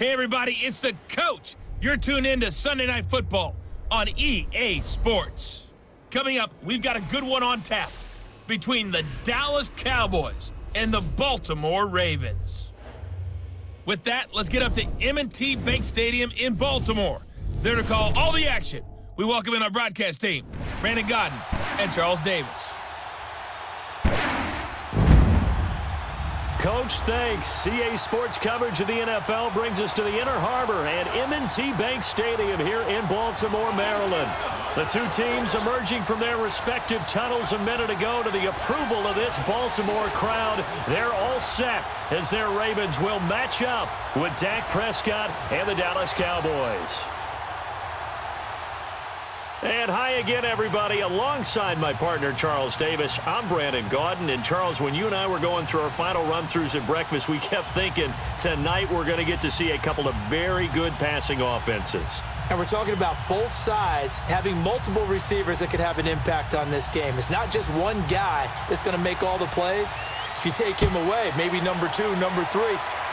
Hey, everybody, it's the coach. You're tuned in to Sunday Night Football on EA Sports. Coming up, we've got a good one on tap between the Dallas Cowboys and the Baltimore Ravens. With that, let's get up to M&T Bank Stadium in Baltimore. There to call all the action, we welcome in our broadcast team, Brandon Godden and Charles Davis. Coach, thanks. CA Sports coverage of the NFL brings us to the Inner Harbor and M&T Bank Stadium here in Baltimore, Maryland. The two teams emerging from their respective tunnels a minute ago to the approval of this Baltimore crowd. They're all set as their Ravens will match up with Dak Prescott and the Dallas Cowboys. And hi again, everybody. Alongside my partner, Charles Davis, I'm Brandon Godden. And, Charles, when you and I were going through our final run-throughs at breakfast, we kept thinking tonight we're going to get to see a couple of very good passing offenses. And we're talking about both sides having multiple receivers that could have an impact on this game. It's not just one guy that's going to make all the plays. If you take him away, maybe number 2, number 3,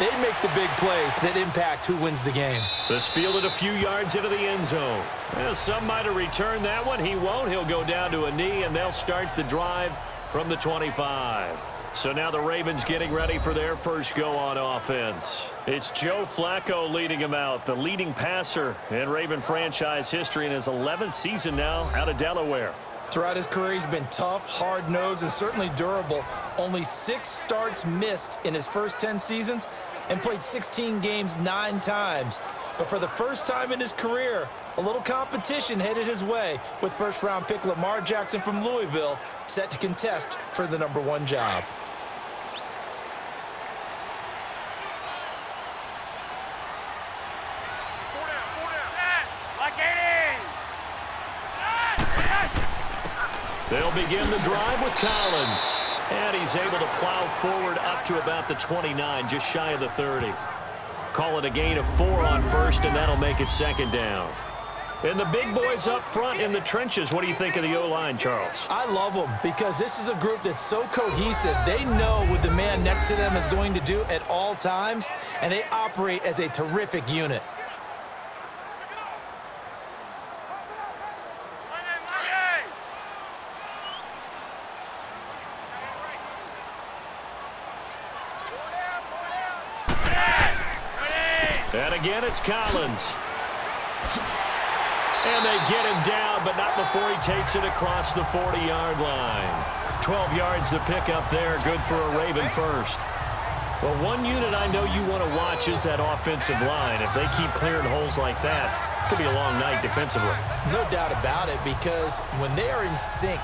they make the big plays that impact who wins the game. This fielded a few yards into the end zone. Well, some might have returned that one. He won't. He'll go down to a knee, and they'll start the drive from the 25. So now the Ravens getting ready for their first go on offense. It's Joe Flacco leading him out, the leading passer in Raven franchise history in his 11th season now out of Delaware. Throughout his career, he's been tough, hard-nosed, and certainly durable. Only 6 starts missed in his first 10 seasons and played 16 games 9 times. But for the first time in his career, a little competition headed his way with first-round pick Lamar Jackson from Louisville set to contest for the number 1 job. They'll begin the drive with Collins. And he's able to plow forward up to about the 29, just shy of the 30. Call it a gain of 4 on first, and that'll make it second down. And the big boys up front in the trenches. What do you think of the O-line, Charles? I love them because this is a group that's so cohesive. They know what the man next to them is going to do at all times, and they operate as a terrific unit. And again, it's Collins. And they get him down, but not before he takes it across the 40-yard line. 12 yards to pick up there. Good for a Raven first. Well, one unit I know you want to watch is that offensive line. If they keep clearing holes like that, it could be a long night defensively. No doubt about it, because when they are in sync,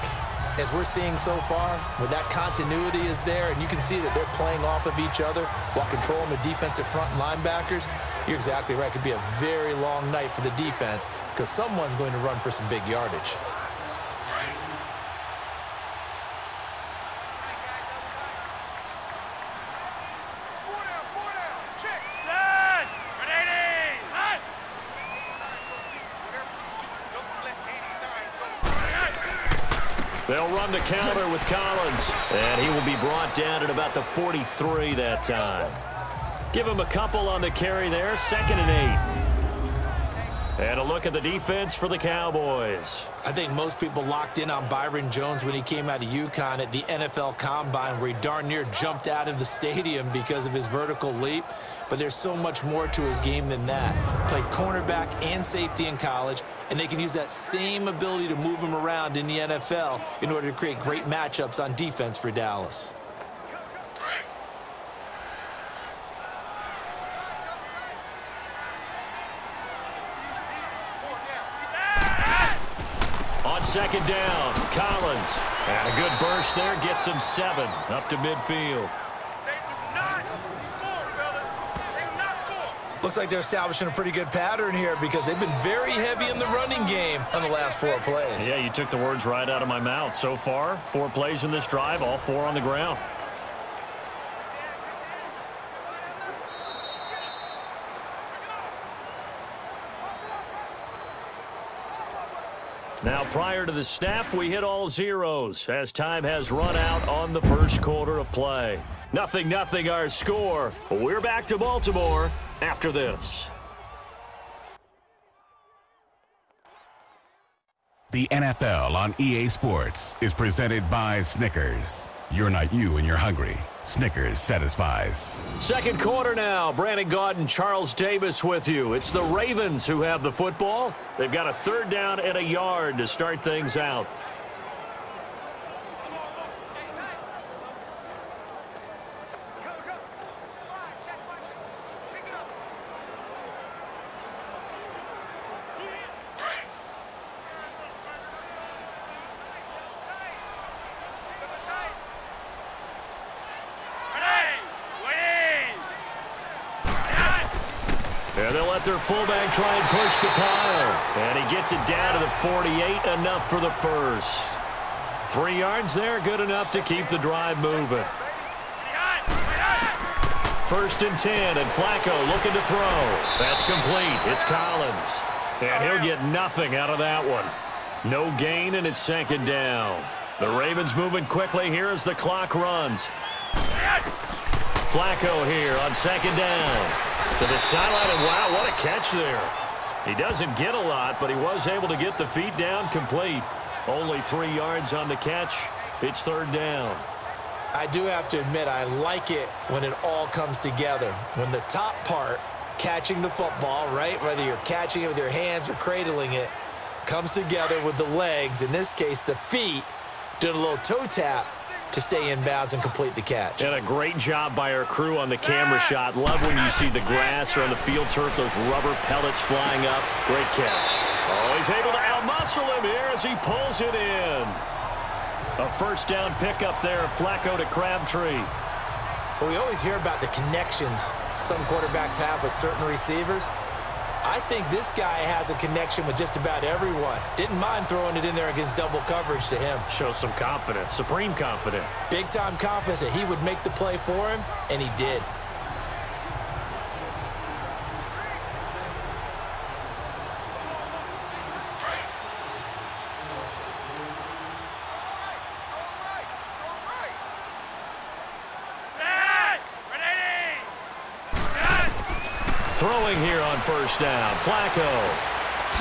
as we're seeing so far, when that continuity is there, and you can see that they're playing off of each other while controlling the defensive front linebackers, you're exactly right. It could be a very long night for the defense because someone's going to run for some big yardage. They'll run the counter with Collins, and he will be brought down at about the 43 that time. Give him a couple on the carry there, 2nd and 8. And a look at the defense for the Cowboys. I think most people locked in on Byron Jones when he came out of UConn at the NFL Combine, where he darn near jumped out of the stadium because of his vertical leap. But there's so much more to his game than that. Played cornerback and safety in college, and they can use that same ability to move him around in the NFL in order to create great matchups on defense for Dallas. On 2nd down, Collins. And a good burst there gets him 7 up to midfield. Looks like they're establishing a pretty good pattern here because they've been very heavy in the running game on the last 4 plays. Yeah, you took the words right out of my mouth. So far, 4 plays in this drive, all 4 on the ground. Now, prior to the snap, we hit all zeros as time has run out on the first quarter of play. 0-0 our score. We're back to Baltimore after this. The NFL on EA Sports is presented by Snickers. You're not you and you're hungry. Snickers satisfies. Second quarter now. Brandon Gaudin, Charles Davis with you. It's the Ravens who have the football. They've got a 3rd down and a yard to start things out. And they'll let their fullback try and push the pile. And he gets it down to the 48, enough for the first. 3 yards there, good enough to keep the drive moving. 1st and 10, and Flacco looking to throw. That's complete. It's Collins. And he'll get nothing out of that one. No gain, and it's 2nd down. The Ravens moving quickly here as the clock runs. Flacco here on 2nd down. To the sideline, and wow, what a catch there. He doesn't get a lot, but he was able to get the feet down complete. Only 3 yards on the catch. It's 3rd down. I do have to admit, I like it when it all comes together. When the top part, catching the football, right, whether you're catching it with your hands or cradling it, comes together with the legs, in this case the feet, doing a little toe tap to stay in bounds and complete the catch. And a great job by our crew on the camera shot. Love when you see the grass or on the field turf, those rubber pellets flying up. Great catch. Oh, he's able to outmuscle him here as he pulls it in. A 1st down pickup there, Flacco to Crabtree. Well, we always hear about the connections some quarterbacks have with certain receivers. I think this guy has a connection with just about everyone. Didn't mind throwing it in there against double coverage to him. Shows some confidence, supreme confidence. Big-time confidence that he would make the play for him, and he did. Throwing here on 1st down. Flacco.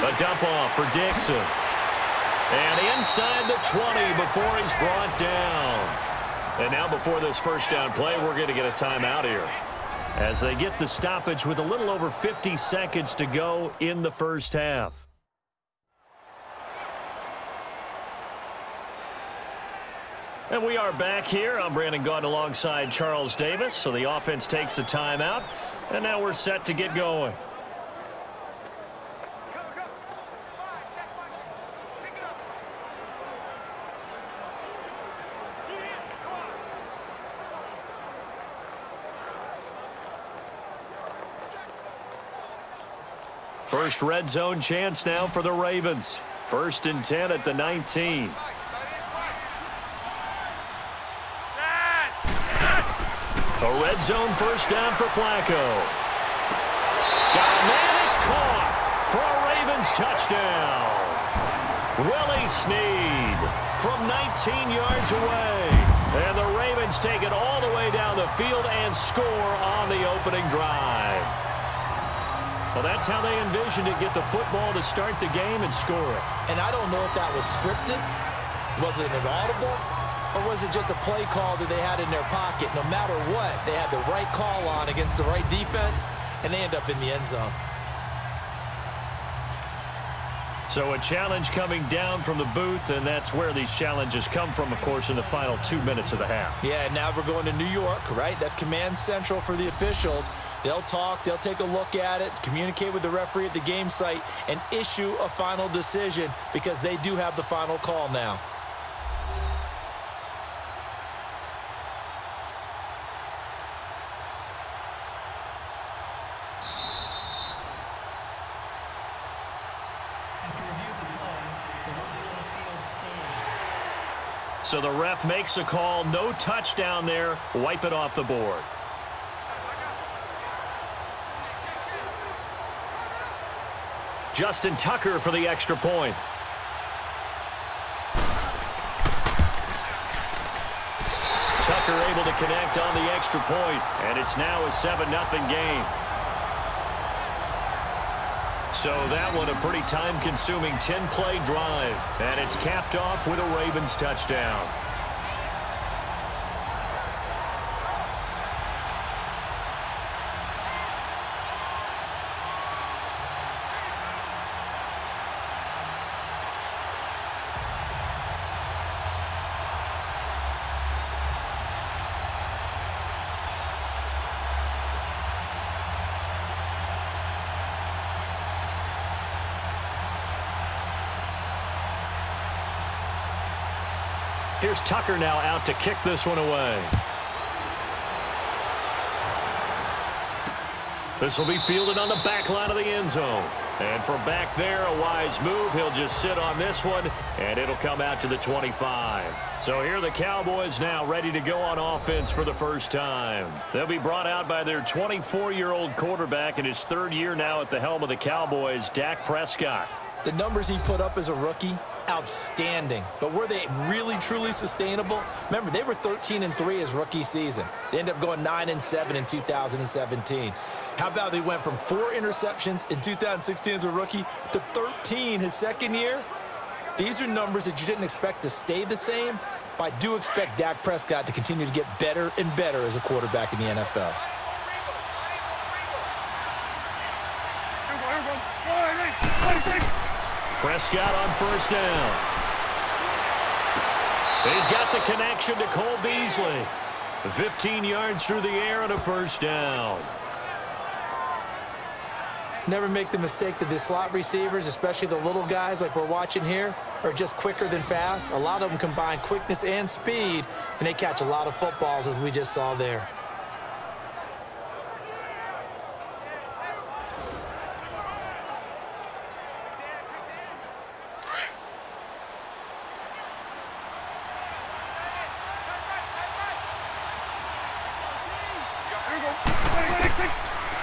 A dump off for Dixon. And inside the 20 before he's brought down. And now before this 1st down play, we're going to get a timeout here. As they get the stoppage with a little over 50 seconds to go in the 1st half. And we are back here. I'm Brandon Gaudin alongside Charles Davis. So the offense takes the timeout. And now we're set to get going. First red zone chance now for the Ravens. 1st and 10 at the 19. A red zone 1st down for Flacco. Got a man, it's caught for a Ravens touchdown. Willie Snead from 19 yards away. And the Ravens take it all the way down the field and score on the opening drive. Well, that's how they envisioned it, get the football to start the game and score it. And I don't know if that was scripted. Was it an audible? Or was it just a play call that they had in their pocket? No matter what, they had the right call on against the right defense, and they end up in the end zone. So a challenge coming down from the booth, and that's where these challenges come from, of course, in the final 2 minutes of the half. Yeah, now we're going to New York, right? That's command central for the officials. They'll talk, they'll take a look at it, communicate with the referee at the game site, and issue a final decision because they do have the final call now. So the ref makes a call. No touchdown there. Wipe it off the board. Justin Tucker for the extra point. Tucker able to connect on the extra point, and it's now a 7-0 game. So that one a pretty time-consuming 10-play drive. And it's capped off with a Ravens touchdown. Here's Tucker now out to kick this one away. This will be fielded on the back line of the end zone. And from back there, a wise move. He'll just sit on this one, and it'll come out to the 25. So here are the Cowboys now ready to go on offense for the first time. They'll be brought out by their 24-year-old quarterback in his third year now at the helm of the Cowboys, Dak Prescott. The numbers he put up as a rookie, outstanding. But were they really, truly sustainable? Remember, they were 13-3 his rookie season. They ended up going 9-7 in 2017. How about they went from 4 interceptions in 2016 as a rookie to 13 his second year? These are numbers that you didn't expect to stay the same, but I do expect Dak Prescott to continue to get better and better as a quarterback in the NFL. Prescott on first down. He's got the connection to Cole Beasley. 15 yards through the air and a first down. Never make the mistake that the slot receivers, especially the little guys like we're watching here, are just quicker than fast. A lot of them combine quickness and speed, and they catch a lot of footballs, as we just saw there.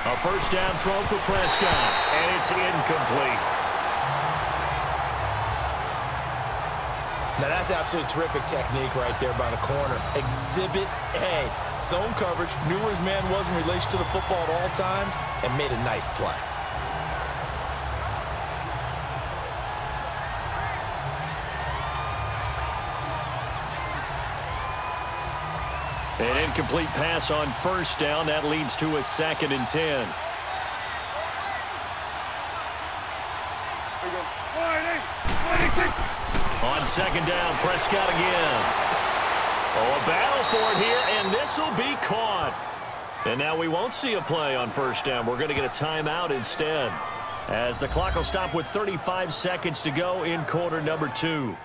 A first down throw for Prescott, and it's incomplete. Now that's absolutely terrific technique right there by the corner. Exhibit A. Zone coverage, knew where his man was in relation to the football at all times, and made a nice play. An incomplete pass on first down. That leads to a 2nd and 10. On second down, Prescott again. Oh, a battle for it here, and this will be caught. And now we won't see a play on first down. We're going to get a timeout instead, as the clock will stop with 35 seconds to go in quarter number 2.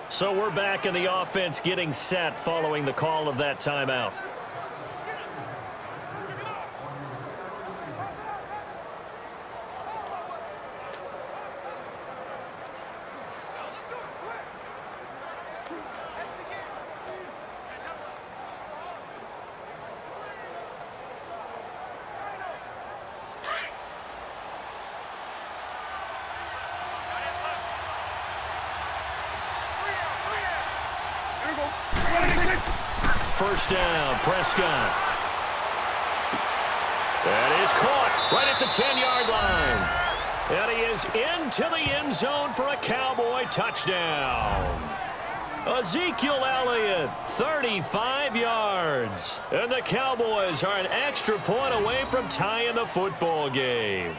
So we're back in the offense getting set following the call of that timeout. First down, Prescott. That is caught right at the 10-yard line. And he is into the end zone for a Cowboy touchdown. Ezekiel Elliott, 35 yards. And the Cowboys are an extra point away from tying the football game.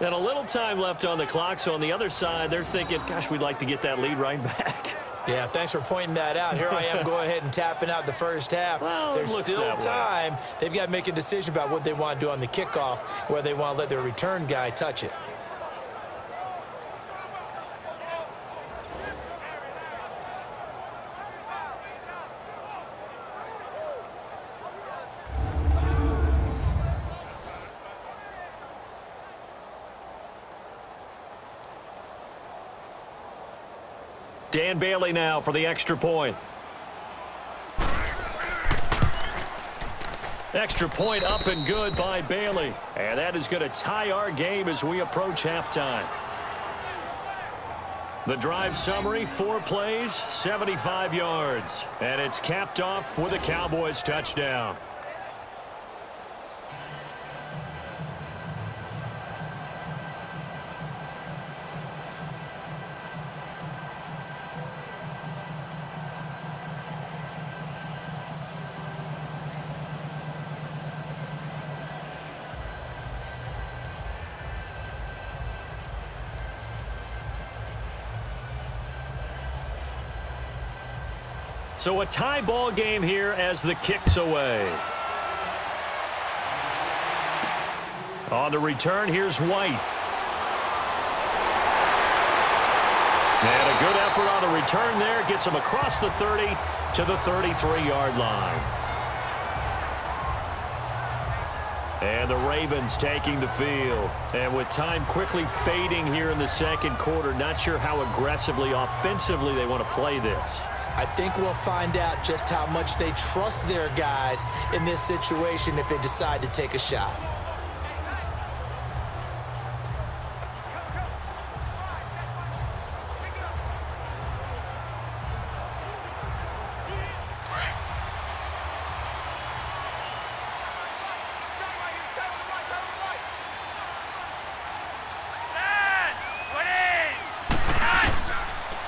And a little time left on the clock, so on the other side, they're thinking, gosh, we'd like to get that lead right back. Yeah, thanks for pointing that out. Here I am going ahead and tapping out the first half. Well, there's still time. They've got to make a decision about what they want to do on the kickoff, whether they want to let their return guy touch it. Dan Bailey now for the extra point. Extra point up and good by Bailey. And that is going to tie our game as we approach halftime. The drive summary, 4 plays, 75 yards. And it's capped off with a Cowboys touchdown. So a tie ball game here as the kick's away. On the return, here's White. And a good effort on the return there. Gets him across the 30 to the 33-yard line. And the Ravens taking the field. And with time quickly fading here in the second quarter, not sure how aggressively, offensively they want to play this. I think we'll find out just how much they trust their guys in this situation if they decide to take a shot.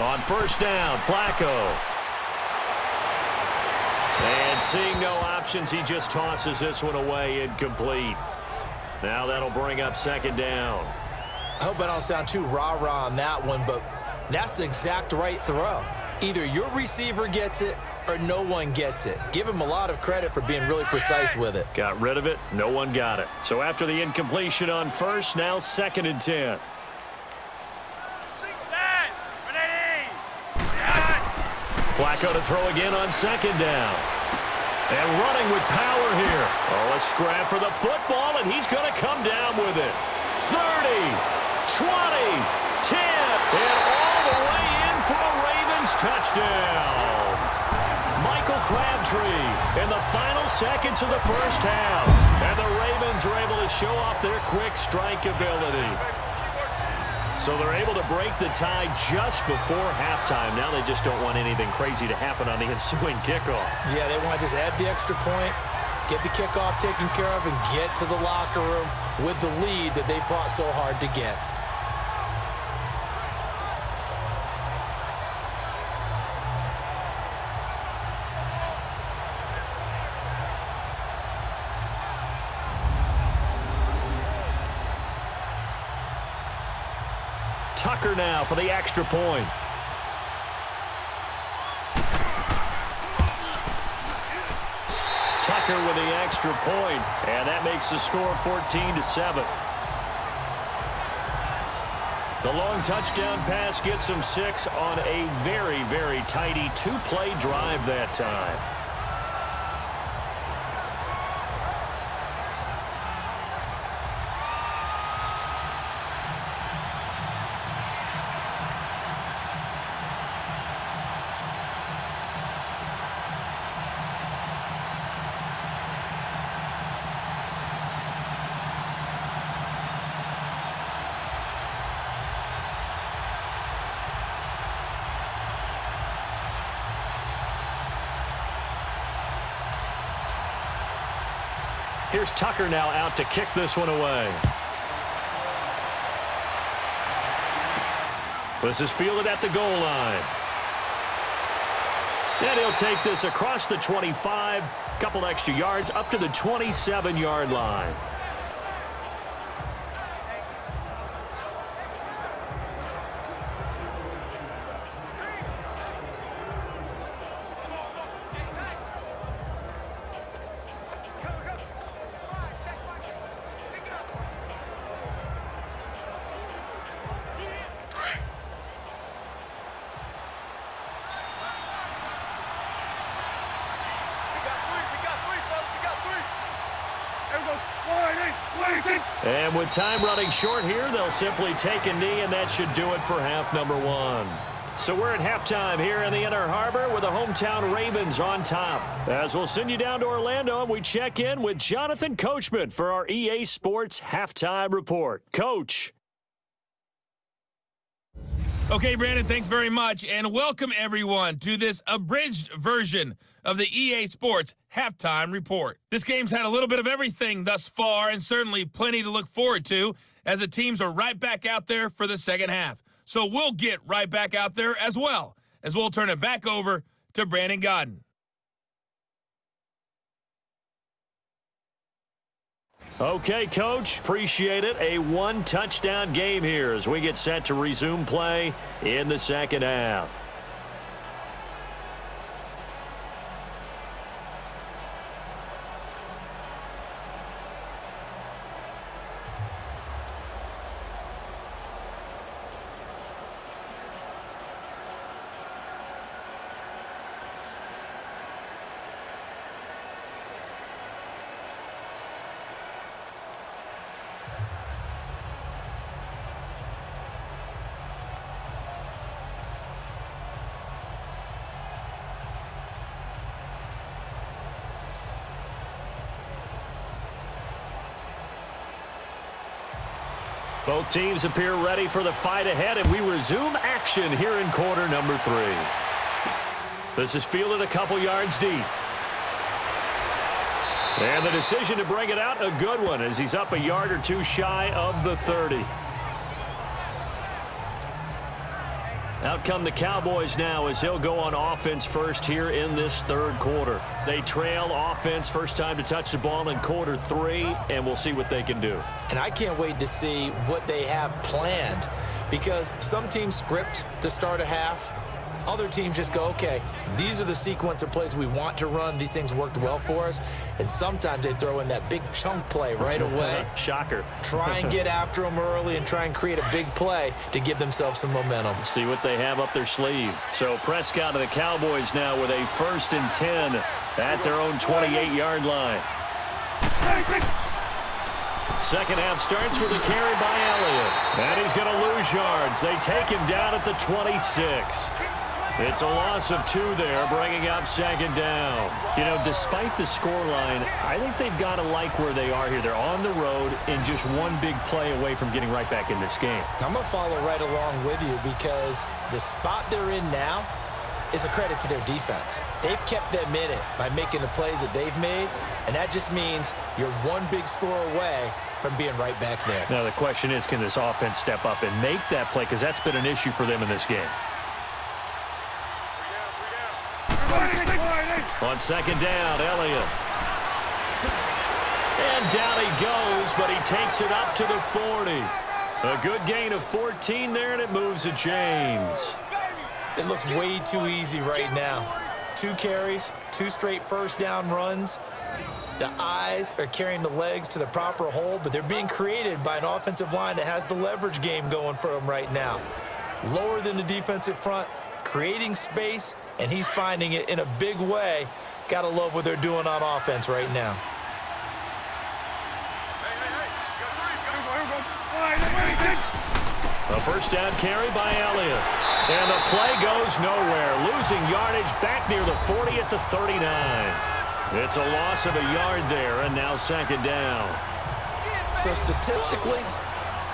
On first down, Flacco. And seeing no options, he just tosses this one away, incomplete. Now that'll bring up second down. I hope I don't sound too rah-rah on that one, but that's the exact right throw. Either your receiver gets it or no one gets it. Give him a lot of credit for being really precise with it. Got rid of it. No one got it. So after the incompletion on first, now 2nd and 10. Flacco to throw again on second down. And running with power here. Oh, a scrap for the football, and he's going to come down with it. 30, 20, 10, and all the way in for a Ravens touchdown. Michael Crabtree in the final seconds of the first half. And the Ravens are able to show off their quick strike ability. So they're able to break the tie just before halftime. Now they just don't want anything crazy to happen on the ensuing kickoff. Yeah, they want to just add the extra point, get the kickoff taken care of, and get to the locker room with the lead that they fought so hard to get. Tucker now for the extra point. Tucker with the extra point, and that makes the score 14-7. The long touchdown pass gets him 6 on a very, very tidy 2-play drive that time. Here's Tucker now out to kick this one away. This is fielded at the goal line. And he'll take this across the 25, couple extra yards up to the 27-yard line. And with time running short here, they'll simply take a knee, and that should do it for half number 1. So we're at halftime here in the Inner Harbor with the hometown Ravens on top. As we'll send you down to Orlando, and we check in with Jonathan Coachman for our EA Sports Halftime Report. Coach. Okay, Brandon, thanks very much, and welcome everyone to this abridged version of the EA Sports Halftime Report. This game's had a little bit of everything thus far, and certainly plenty to look forward to, as the teams are right back out there for the second half. So we'll get right back out there as well, as we'll turn it back over to Brandon Godden. Okay, Coach, appreciate it. A one-touchdown game here as we get set to resume play in the second half. Both teams appear ready for the fight ahead, and we resume action here in quarter number 3. This is fielded a couple yards deep. And the decision to bring it out, a good one, as he's up a yard or two shy of the 30. Out come the Cowboys now as he'll go on offense first here in this third quarter. They trail offense first time to touch the ball in quarter 3, and we'll see what they can do. And I can't wait to see what they have planned, because some teams script to start a half. Other teams just go, okay, these are the sequence of plays we want to run. These things worked well for us. And sometimes they throw in that big chunk play right away. Shocker. Try and get after them early and try and create a big play to give themselves some momentum. See what they have up their sleeve. So Prescott of the Cowboys now with a 1st and 10 at their own 28-yard line. Second half starts with a carry by Elliott. And he's going to lose yards. They take him down at the 26. It's a loss of 2 there, bringing up second down. You know, despite the scoreline, I think they've got to like where they are here. They're on the road and just one big play away from getting right back in this game. I'm going to follow right along with you, because the spot they're in now is a credit to their defense. They've kept them in it by making the plays that they've made, and that just means you're one big score away from being right back there. Now the question is, can this offense step up and make that play, because that's been an issue for them in this game. On second down, Elliott. And down he goes, but he takes it up to the 40. A good gain of 14 there, and it moves the chains. It looks way too easy right now. 2 carries, 2 straight first down runs. The eyes are carrying the legs to the proper hole, but they're being created by an offensive line that has the leverage game going for them right now. Lower than the defensive front, creating space, and he's finding it in a big way. Gotta love what they're doing on offense right now. A first down carry by Elliott. And the play goes nowhere. Losing yardage back near the 40 at the 39. It's a loss of a yard there, and now second down. So statistically,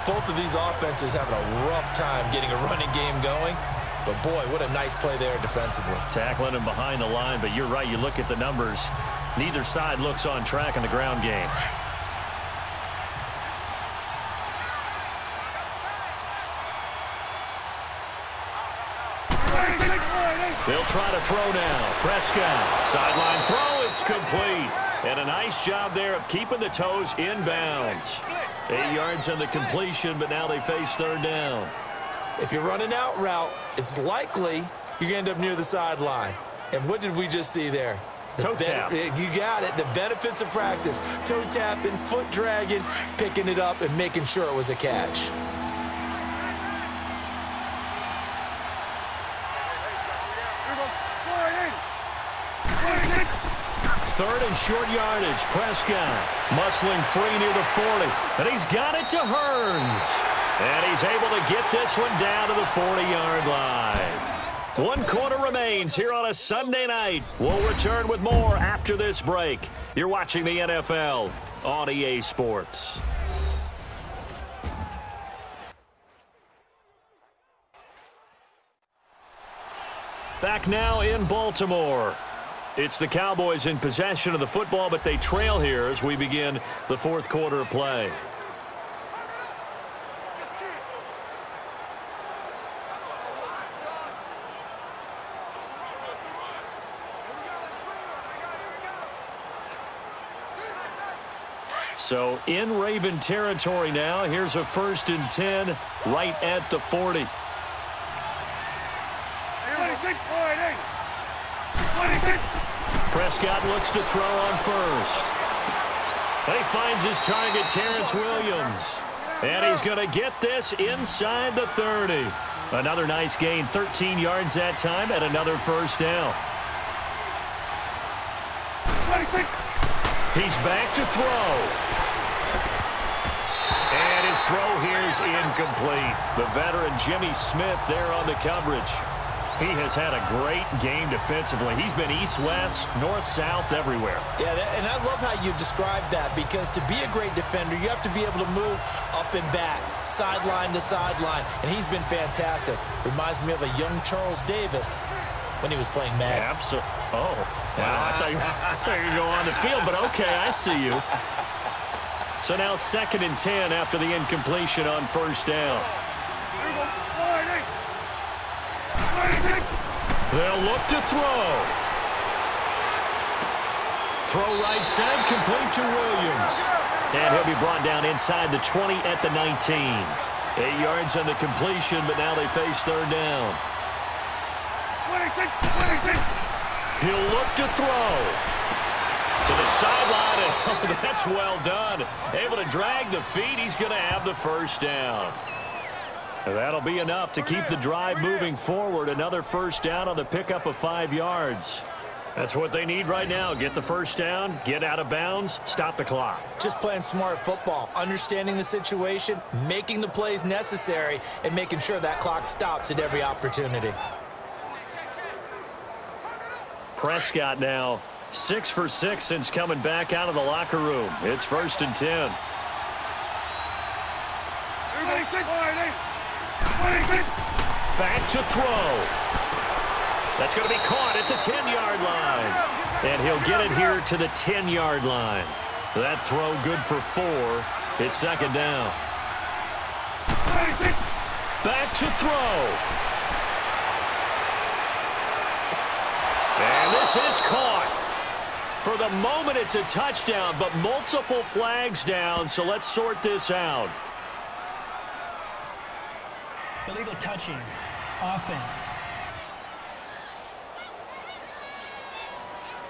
both of these offenses having a rough time getting a running game going. But, boy, what a nice play there defensively. Tackling him behind the line, but you're right. You look at the numbers. Neither side looks on track in the ground game. They'll try to throw now. Prescott, sideline throw, it's complete. And a nice job there of keeping the toes inbounds. 8 yards on the completion, but now they face third down. If you're running out route, it's likely you're going to end up near the sideline. And what did we just see there? Toe tap. You got it. The benefits of practice. Toe tapping, foot dragging, picking it up, and making sure it was a catch. Third and short yardage. Prescott muscling free near the 40. And he's got it to Hearns. And he's able to get this one down to the 40-yard line. 1 quarter remains here on a Sunday night. We'll return with more after this break. You're watching the NFL on EA Sports. back now in Baltimore. It's the Cowboys in possession of the football, but they trail here as we begin the fourth quarter of play. So in Raven territory now. Here's a 1st and 10 right at the 40. Prescott looks to throw on first. And he finds his target, Terrence Williams. And he's going to get this inside the 30. Another nice gain, 13 yards that time, and another first down. He's back to throw. And his throw here is incomplete. The veteran Jimmy Smith there on the coverage. He has had a great game defensively. He's been east-west, north-south, everywhere. Yeah, and I love how you described that, because to be a great defender, you have to be able to move up and back, sideline to sideline, and he's been fantastic. Reminds me of a young Charles Davis when he was playing Madden. Absolutely. Oh, wow. I thought you were going to go on the field, but okay, I see you. So now 2nd and 10 after the incompletion on first down. They'll look to throw. Throw right side, complete to Williams. And he'll be brought down inside the 20 at the 19. 8 yards on the completion, but now they face 3rd down. He'll look to throw. To the sideline, and oh, that's well done. Able to drag the feet. He's going to have the first down. That'll be enough to keep the drive moving forward. Another first down on the pickup of 5 yards. That's what they need right now. Get the first down, get out of bounds, stop the clock. Just playing smart football, understanding the situation, making the plays necessary, and making sure that clock stops at every opportunity. Prescott now 6 for 6 since coming back out of the locker room. It's 1st and 10. Back to throw. That's going to be caught at the 10-yard line. And he'll get it here to the 10-yard line. That throw good for 4. It's 2nd down. Back to throw. And this is caught. For the moment, it's a touchdown, but multiple flags down, so let's sort this out. Illegal touching. Offense.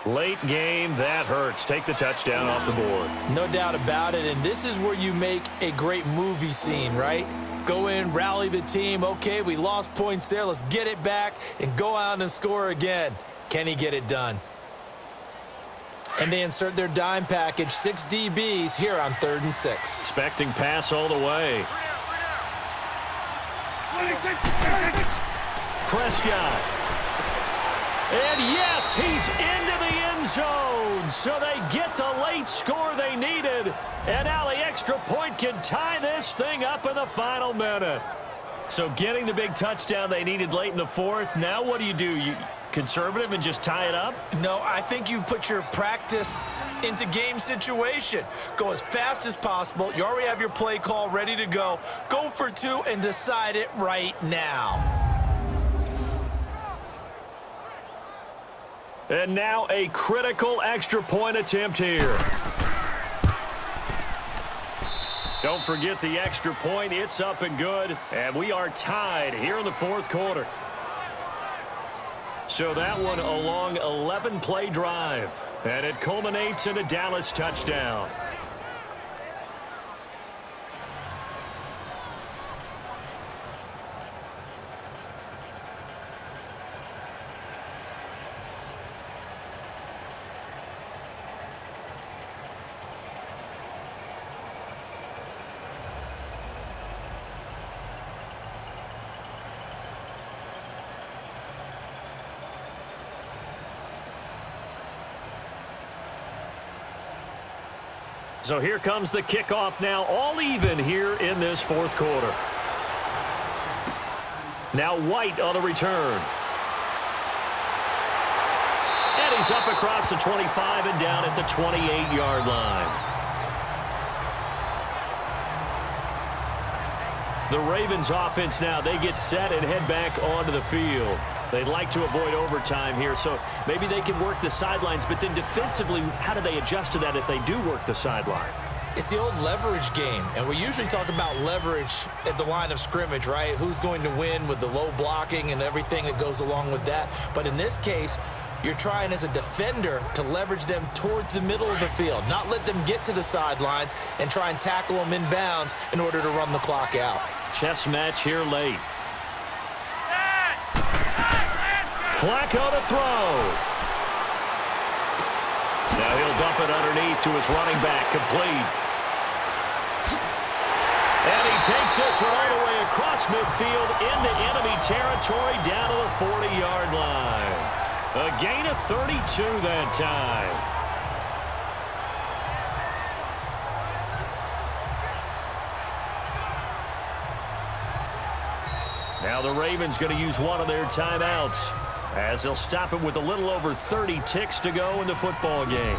Late game, that hurts. Take the touchdown off the board. No doubt about it, and this is where you make a great movie scene, right? Go in, rally the team. Okay, we lost points there. Let's get it back and go out and score again. Can he get it done? And they insert their dime package, 6 DBs here on 3rd and 6. Expecting pass all the way. Prescott. And yes, he's into the end zone. So they get the late score they needed. And now the extra point can tie this thing up in the final minute. So getting the big touchdown they needed late in the 4th. Now what do? You conservative and just tie it up? No, I think you put your practice into game situation. Go as fast as possible. You already have your play call ready to go. Go for 2 and decide it right now. And now a critical extra point attempt here. Don't forget the extra point. It's up and good. And we are tied here in the 4th quarter. So that one a long 11-play drive. And it culminates in a Dallas touchdown. So here comes the kickoff now, all even here in this 4th quarter. Now White on the return. he's up across the 25 and down at the 28-yard line. The Ravens offense now, they get set and head back onto the field. They'd like to avoid overtime here, so maybe they can work the sidelines, but then defensively, how do they adjust to that if they do work the sideline? It's the old leverage game, and we usually talk about leverage at the line of scrimmage, right? Who's going to win with the low blocking and everything that goes along with that. But in this case, you're trying as a defender to leverage them towards the middle of the field, not let them get to the sidelines and try and tackle them inbounds in order to run the clock out. Chess match here late. Flacco to throw. Now he'll dump it underneath to his running back, complete. And he takes this one all the way across midfield into enemy territory down to the 40-yard line. A gain of 32 that time. Now the Ravens going to use one of their timeouts as they'll stop it with a little over 30 ticks to go in the football game.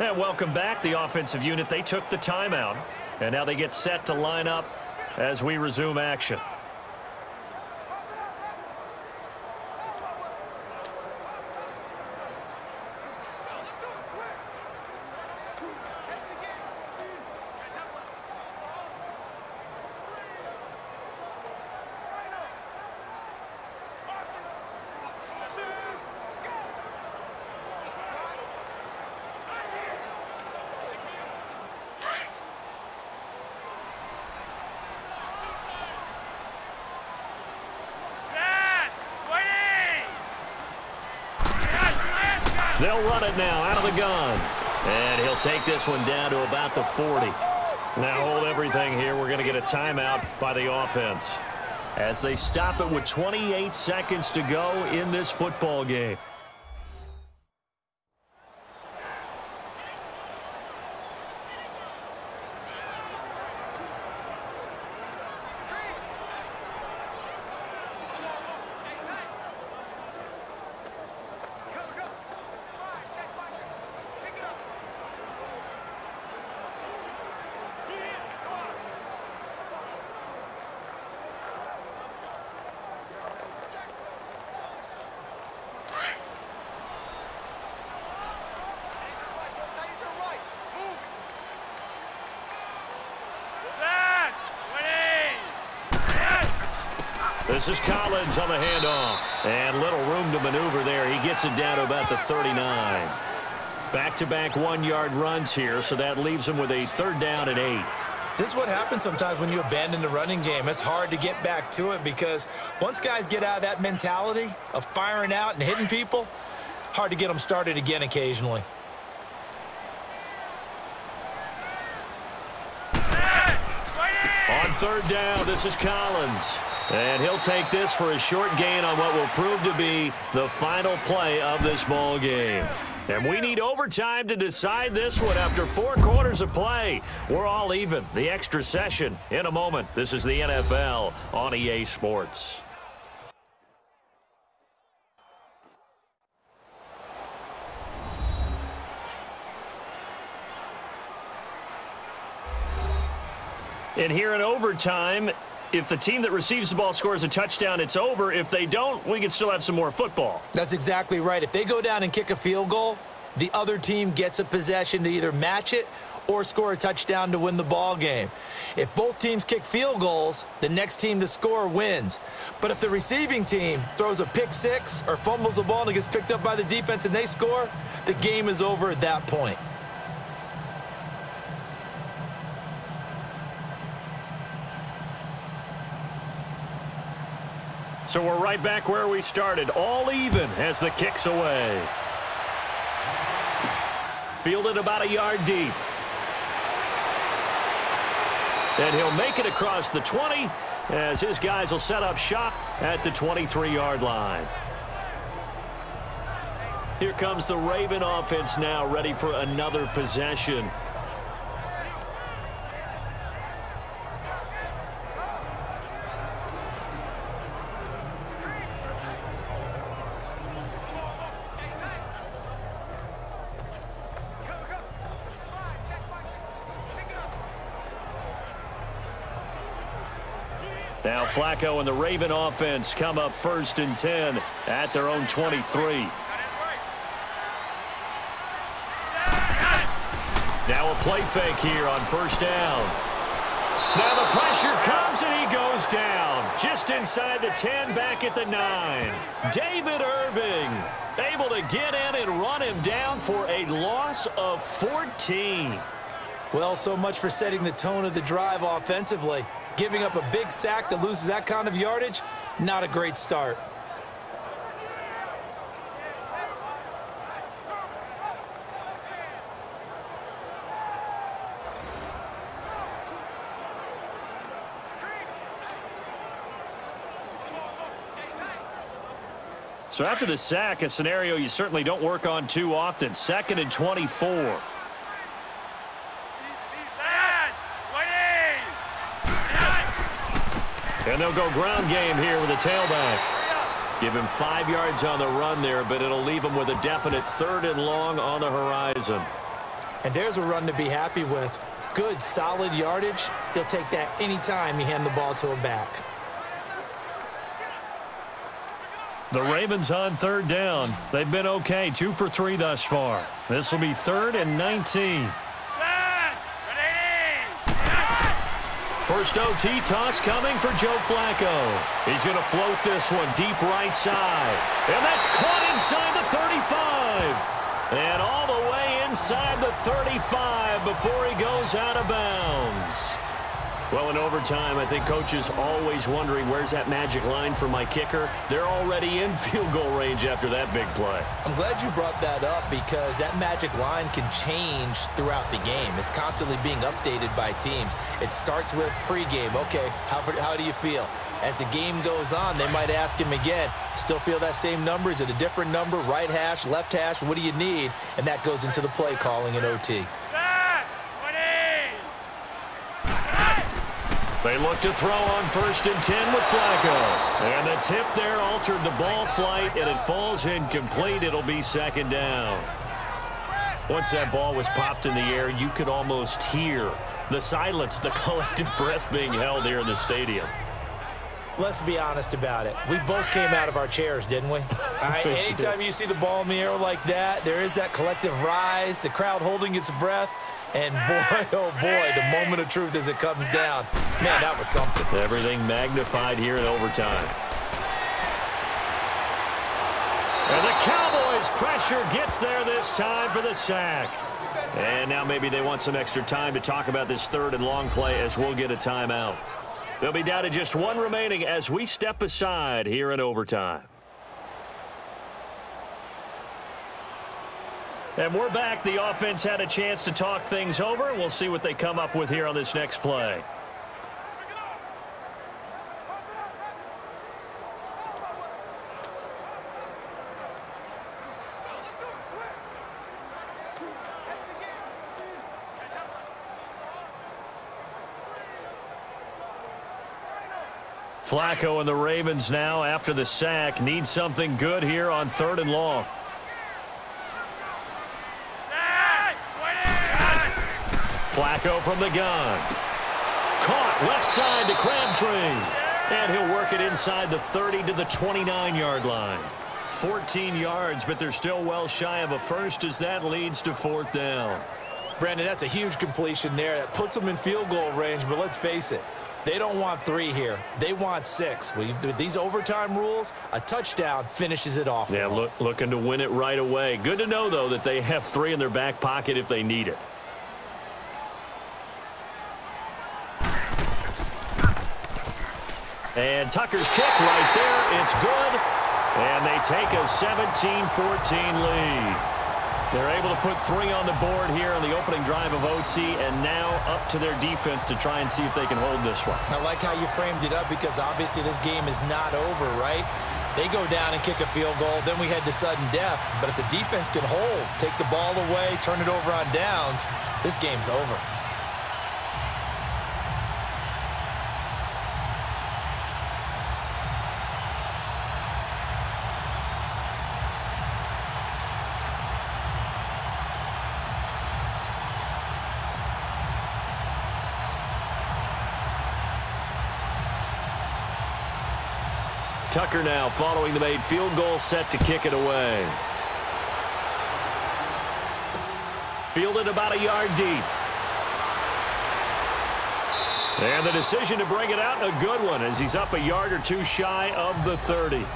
And welcome back, the offensive unit. They took the timeout, and now they get set to line up as we resume action. They'll run it now out of the gun. And he'll take this one down to about the 40. Now hold everything here. We're going to get a timeout by the offense as they stop it with 28 seconds to go in this football game. This is Collins on the handoff. And little room to maneuver there. He gets it down to about the 39. Back-to-back one-yard runs here, so that leaves him with a 3rd down and 8. This is what happens sometimes when you abandon the running game. It's hard to get back to it because once guys get out of that mentality of firing out and hitting people, hard to get them started again occasionally. On 3rd down, this is Collins. And he'll take this for a short gain on what will prove to be the final play of this ball game. And we need overtime to decide this one after 4 quarters of play. We're all even. The extra session in a moment. This is the NFL on EA Sports. And here in overtime, if the team that receives the ball scores a touchdown, it's over. If they don't, we can still have some more football. That's exactly right. If they go down and kick a field goal, the other team gets a possession to either match it or score a touchdown to win the ball game. If both teams kick field goals, the next team to score wins. But if the receiving team throws a pick six or fumbles the ball and it gets picked up by the defense and they score, the game is over at that point. So we're right back where we started, all even as the kick's away. Fielded about a yard deep. And he'll make it across the 20 as his guys will set up shop at the 23-yard line. Here comes the Raven offense now, ready for another possession. Now Flacco and the Raven offense come up 1st and 10 at their own 23. Now a play fake here on 1st down. Now the pressure comes and he goes down. Just inside the 10, back at the 9. David Irving able to get in and run him down for a loss of 14. Well, so much for setting the tone of the drive offensively. Giving up a big sack that loses that kind of yardage, not a great start. So after the sack, a scenario you certainly don't work on too often. 2nd and 24. And they'll go ground game here with a tailback. Give him 5 yards on the run there, but it'll leave him with a definite 3rd and long on the horizon. And there's a run to be happy with. Good, solid yardage. He'll take that anytime you hand the ball to him back. The Ravens on 3rd down. They've been okay, 2 for 3 thus far. This will be 3rd and 19. First OT toss coming for Joe Flacco. He's going to float this one deep right side. And that's caught inside the 35. And all the way inside the 35 before he goes out of bounds. Well, in overtime, I think coaches always wondering, where's that magic line for my kicker? They're already in field goal range after that big play. I'm glad you brought that up because that magic line can change throughout the game. It's constantly being updated by teams. It starts with pregame. Okay, how do you feel? As the game goes on, they might ask him again, still feel that same number? Is it a different number? Right hash, left hash, what do you need? And that goes into the play calling in OT. They look to throw on 1st and 10 with Flacco. And the tip there altered the ball flight, and it falls incomplete. It'll be 2nd down. Once that ball was popped in the air, you could almost hear the silence, the collective breath being held here in the stadium. Let's be honest about it. We both came out of our chairs, didn't we? All right, anytime you see the ball in the air like that, there is that collective rise, the crowd holding its breath. And boy, oh boy, the moment of truth as it comes down. Man, that was something. Everything magnified here in overtime. And the Cowboys' pressure gets there this time for the sack. And now maybe they want some extra time to talk about this 3rd and long play as we'll get a timeout. They'll be down to just 1 remaining as we step aside here in overtime. And we're back. The offense had a chance to talk things over. We'll see what they come up with here on this next play. Flacco and the Ravens now, after the sack, need something good here on 3rd and long. Flacco from the gun. Caught left side to Crabtree. And he'll work it inside the 30 to the 29-yard line. 14 yards, but they're still well shy of a first as that leads to 4th down. Brandon, that's a huge completion there. That puts them in field goal range, but let's face it. They don't want 3 here. They want 6. With these overtime rules, a touchdown finishes it off. Yeah, looking to win it right away. Good to know, though, that they have 3 in their back pocket if they need it. And Tucker's kick right there. It's good. And they take a 17-14 lead. They're able to put 3 on the board here on the opening drive of OT, and now up to their defense to try and see if they can hold this one. I like how you framed it up because obviously this game is not over, right? They go down and kick a field goal, then we head to sudden death. But if the defense can hold, take the ball away, turn it over on downs, this game's over. Tucker now following the made field goal, set to kick it away. Fielded about a yard deep. And the decision to bring it out, a good one, as he's up a yard or two shy of the 30.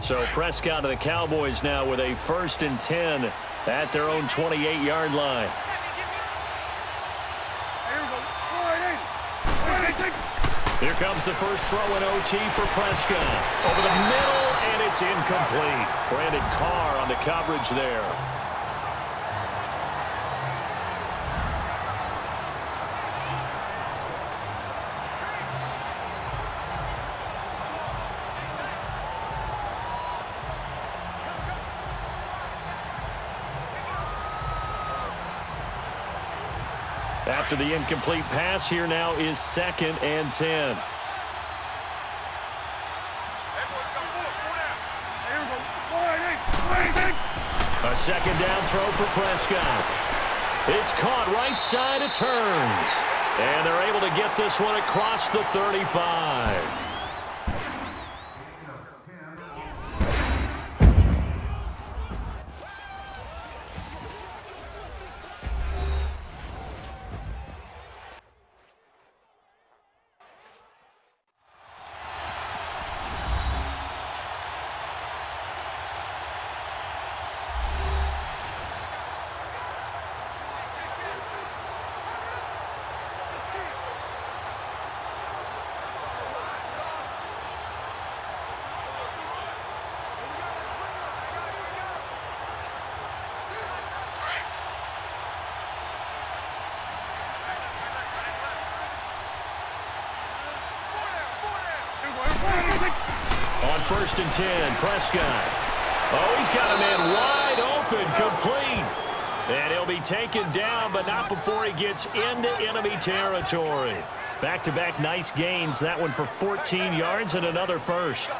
So Prescott of the Cowboys now with a 1st and 10 at their own 28-yard line. Here comes the first throw in OT for Prescott. Over the middle, and it's incomplete. Brandon Carr on the coverage there. After the incomplete pass, here now is 2nd and 10. A 2nd down throw for Prescott. It's caught right side. It's Hearns. And they're able to get this one across the 35. On 1st and 10, Prescott. Oh, he's got a man wide open, complete. And he'll be taken down, but not before he gets into enemy territory. Back-to-back nice gains. That one for 14 yards and another first.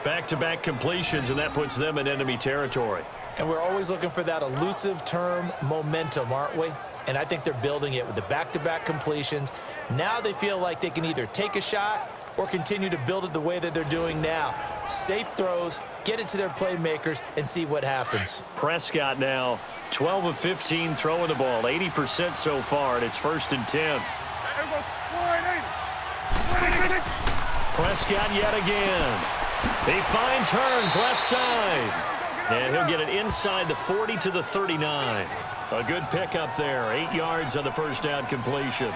Back-to-back completions, and that puts them in enemy territory. And we're always looking for that elusive term, momentum, aren't we? And I think they're building it with the back-to-back completions. Now they feel like they can either take a shot or continue to build it the way that they're doing now. Safe throws, get it to their playmakers, and see what happens. Prescott now, 12 of 15 throwing the ball, 80% so far, and it's 1st and 10. Prescott yet again. He finds Hearns left side. And he'll get it inside the 40 to the 39. A good pickup there, 8 yards on the first down completion.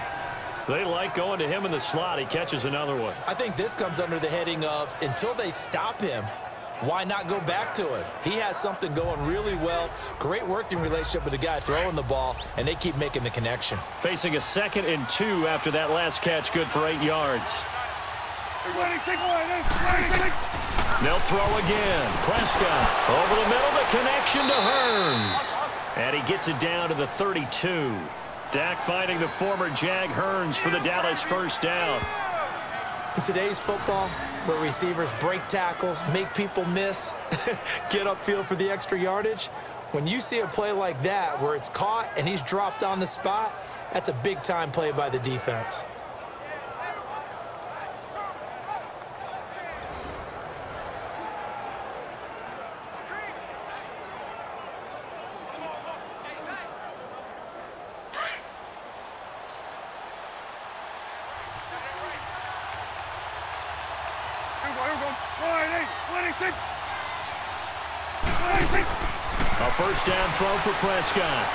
They like going to him in the slot. He catches another one. I think this comes under the heading of, until they stop him, why not go back to him? He has something going really well. Great working relationship with the guy throwing the ball, and they keep making the connection. Facing a 2nd and 2 after that last catch, good for 8 yards. They'll throw again. Prescott over the middle, the connection to Hearns. And he gets it down to the 32. Dak finding the former Jag Hearns for the Dallas 1st down. In today's football, where receivers break tackles, make people miss, get upfield for the extra yardage, when you see a play like that where it's caught and he's dropped on the spot, that's a big-time play by the defense. A 1st down throw for Prescott.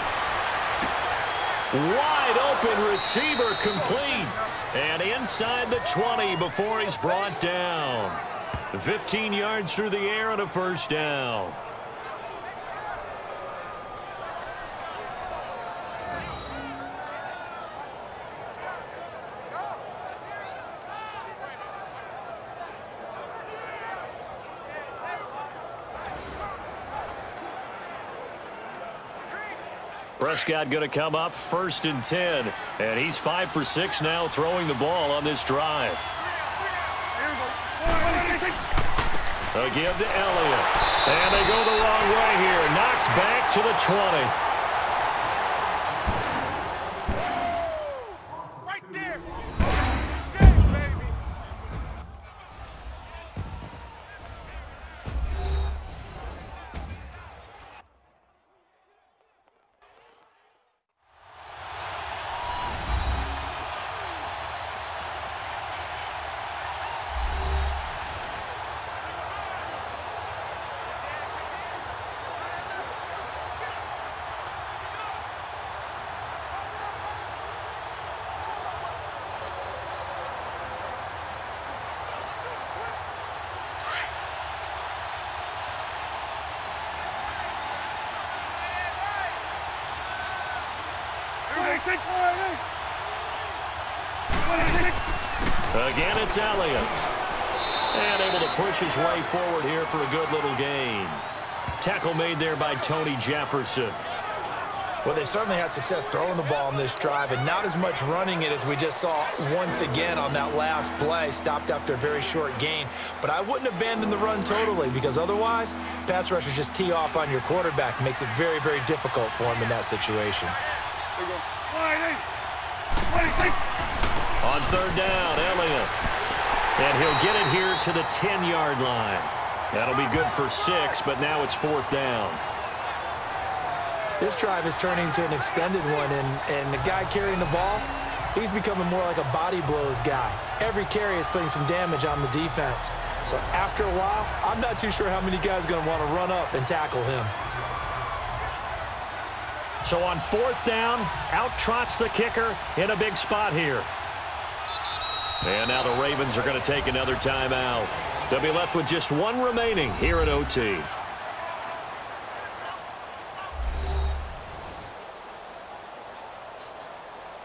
Wide open receiver complete. And inside the 20 before he's brought down. 15 yards through the air and a first down. Prescott going to come up 1st and 10. And he's 5 for 6 now throwing the ball on this drive. Again to Elliott. And they go the wrong way here. Knocked back to the 20. Again, it's Elliott. And able to push his way forward here for a good little gain. Tackle made there by Tony Jefferson. Well, they certainly had success throwing the ball on this drive, and not as much running it as we just saw once again on that last play. Stopped after a very short gain. But I wouldn't abandon the run totally, because otherwise, pass rushers just tee off on your quarterback. Makes it very, very difficult for him in that situation. On 3rd down, Elliott. And he'll get it here to the 10-yard line. That'll be good for 6, but now it's 4th down. This drive is turning into an extended one, and the guy carrying the ball, he's becoming more like a body blows guy. Every carry is putting some damage on the defense. So after a while, I'm not too sure how many guys are going to want to run up and tackle him. So on 4th down, out trots the kicker in a big spot here. And now the Ravens are going to take another timeout. They'll be left with just one remaining here at OT.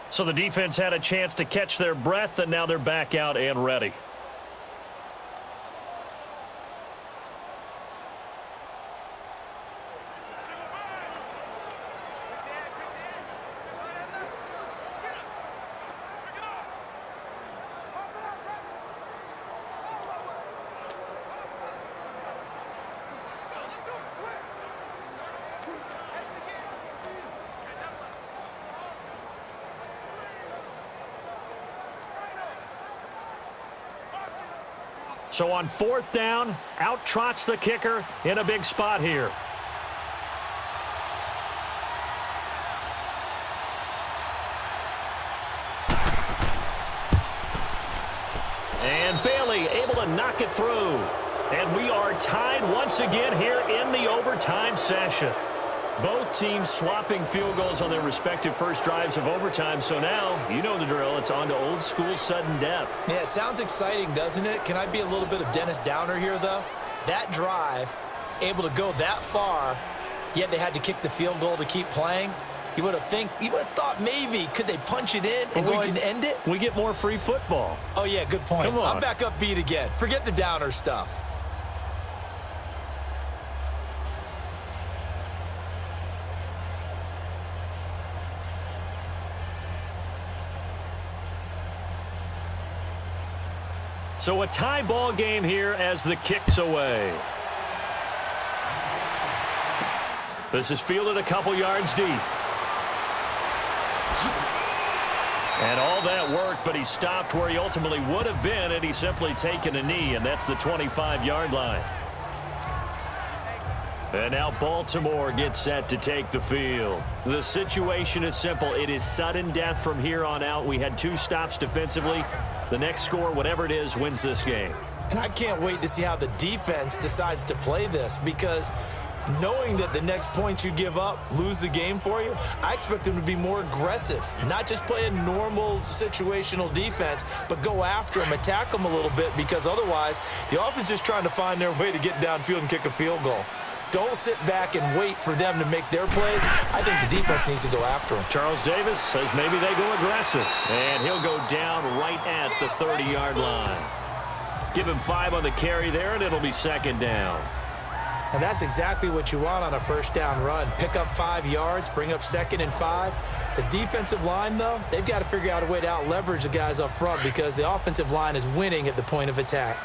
So the defense had a chance to catch their breath, and now they're back out and ready. So on 4th down, out trots the kicker in a big spot here. And Bailey able to knock it through. And we are tied once again here in the overtime session. Both teams swapping field goals on their respective first drives of overtime. So now, you know the drill. It's on to old school sudden death. Yeah, it sounds exciting, doesn't it? Can I be a little bit of Dennis Downer here, though? That drive, able to go that far, yet they had to kick the field goal to keep playing. You would have thought maybe could they punch it in and go ahead and end it? We get more free football. Oh, yeah, good point. Come on. I'm back upbeat again. Forget the Downer stuff. So a tie ball game here as the kick's away. This is fielded a couple yards deep. And all that worked, but he stopped where he ultimately would have been had he simply taken a knee, and that's the 25-yard line. And now Baltimore gets set to take the field. The situation is simple. It is sudden death from here on out. We had 2 stops defensively. The next score, whatever it is, wins this game. And I can't wait to see how the defense decides to play this, because knowing that the next point you give up, lose the game for you, I expect them to be more aggressive, not just play a normal situational defense, but go after them, attack them a little bit, because otherwise the offense is just trying to find their way to get downfield and kick a field goal. Don't sit back and wait for them to make their plays. I think the defense needs to go after them. Charles Davis says maybe they go aggressive, and he'll go down right at the 30-yard line. Give him 5 on the carry there, and it'll be second down. And that's exactly what you want on a first down run. Pick up 5 yards, bring up 2nd and 5. The defensive line, though, they've got to figure out a way to out-leverage the guys up front because the offensive line is winning at the point of attack.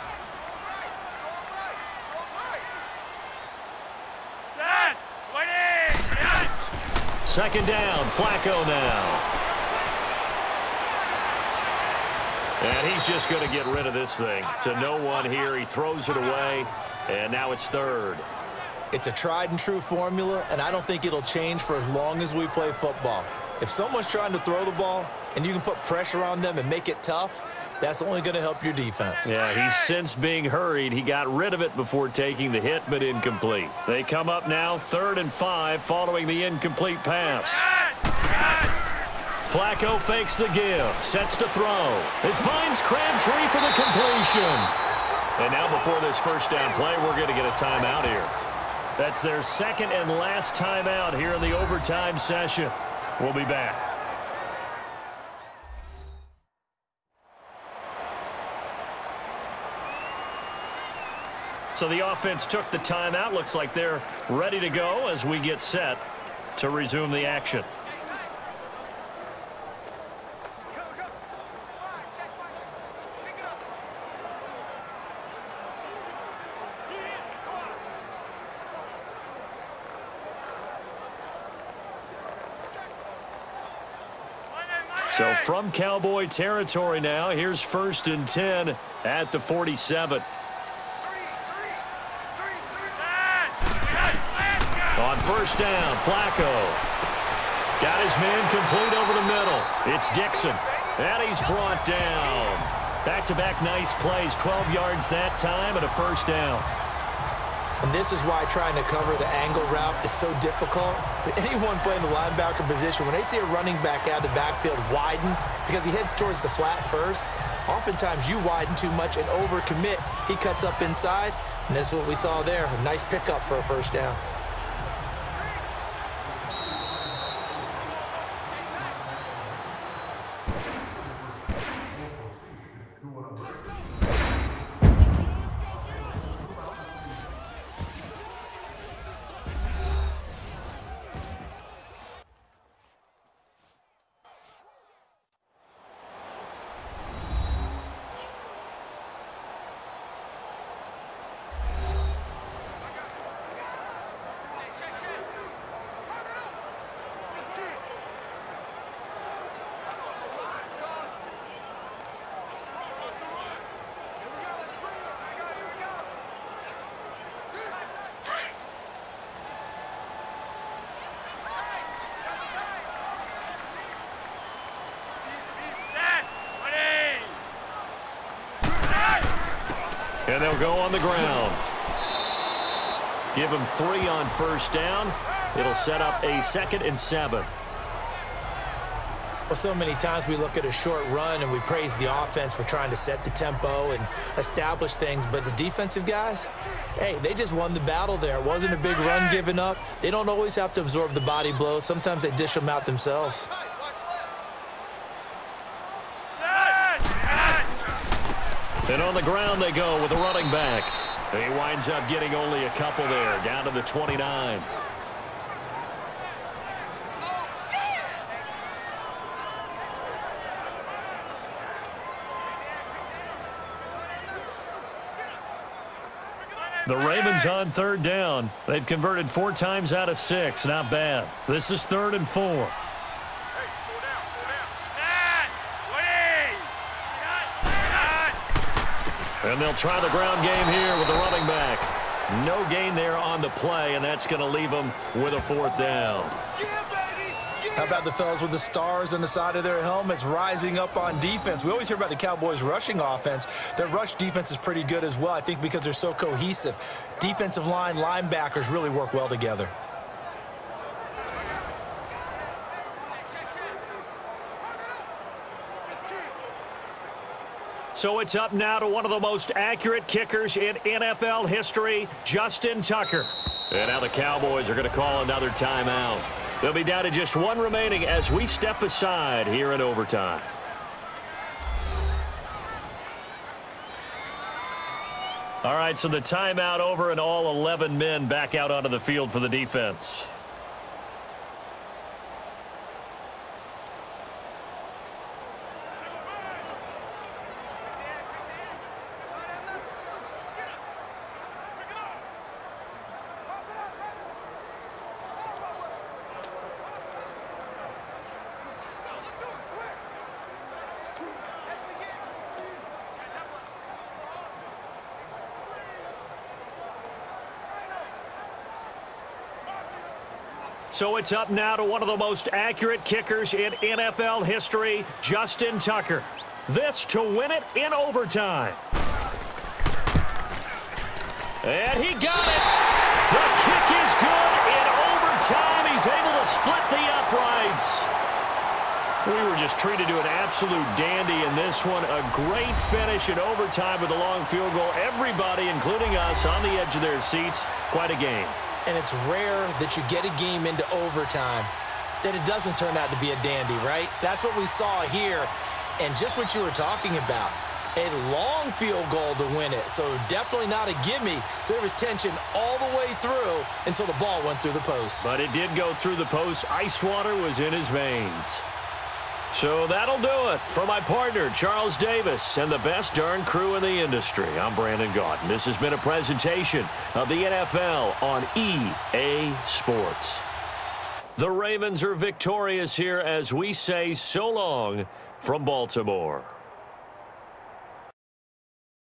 Second down, Flacco now. And he's just going to get rid of this thing. To no one here. He throws it away, and now it's third. It's a tried-and-true formula, and I don't think it'll change for as long as we play football. If someone's trying to throw the ball and you can put pressure on them and make it tough, that's only going to help your defense. Yeah, he's since being hurried. He got rid of it before taking the hit, but incomplete. They come up now 3rd and 5 following the incomplete pass. Flacco fakes the give, sets to throw. It finds Crabtree for the completion. And now before this first down play, we're going to get a timeout here. That's their second and last timeout here in the overtime session. We'll be back. So the offense took the timeout. Looks like they're ready to go as we get set to resume the action. So from Cowboy territory now, here's 1st and 10 at the 47. On first down, Flacco. Got his man complete over the middle. It's Dixon. And he's brought down. Back-to-back nice plays. 12 yards that time and a first down. And this is why trying to cover the angle route is so difficult. Anyone playing the linebacker position, when they see a running back out of the backfield widen, because he heads towards the flat first, oftentimes you widen too much and overcommit. He cuts up inside, and that's what we saw there. A nice pickup for a first down. And they'll go on the ground. Give him 3 on first down. It'll set up a 2nd and 7. Well, so many times we look at a short run and we praise the offense for trying to set the tempo and establish things, but the defensive guys, hey, they just won the battle there. It wasn't a big run given up. They don't always have to absorb the body blows. Sometimes they dish them out themselves. And on the ground they go with a running back. He winds up getting only a couple there, down to the 29. The Ravens on 3rd down. They've converted 4 times out of 6. Not bad. This is 3rd and 4. And they'll try the ground game here with the running back. No gain there on the play, and that's going to leave them with a 4th down. Yeah, baby! How about the fellas with the stars on the side of their helmets rising up on defense? We always hear about the Cowboys' rushing offense. Their rush defense is pretty good as well, I think, because they're so cohesive. Defensive line, linebackers really work well together. So it's up now to one of the most accurate kickers in NFL history, Justin Tucker. And now the Cowboys are going to call another timeout. They'll be down to just one remaining as we step aside here in overtime. All right, so the timeout over and all 11 men back out onto the field for the defense. So it's up now to one of the most accurate kickers in NFL history, Justin Tucker. This to win it in overtime. And he got it. The kick is good in overtime. He's able to split the uprights. We were just treated to an absolute dandy in this one. A great finish in overtime with a long field goal. Everybody, including us, on the edge of their seats. Quite a game. And it's rare that you get a game into overtime that it doesn't turn out to be a dandy, right? That's what we saw here. And just what you were talking about, a long field goal to win it. So definitely not a gimme. So there was tension all the way through until the ball went through the post. But it did go through the post. Ice water was in his veins. So that'll do it. For my partner, Charles Davis, and the best darn crew in the industry, I'm Brandon Gaudin. This has been a presentation of the NFL on EA Sports. The Ravens are victorious here as we say so long from Baltimore.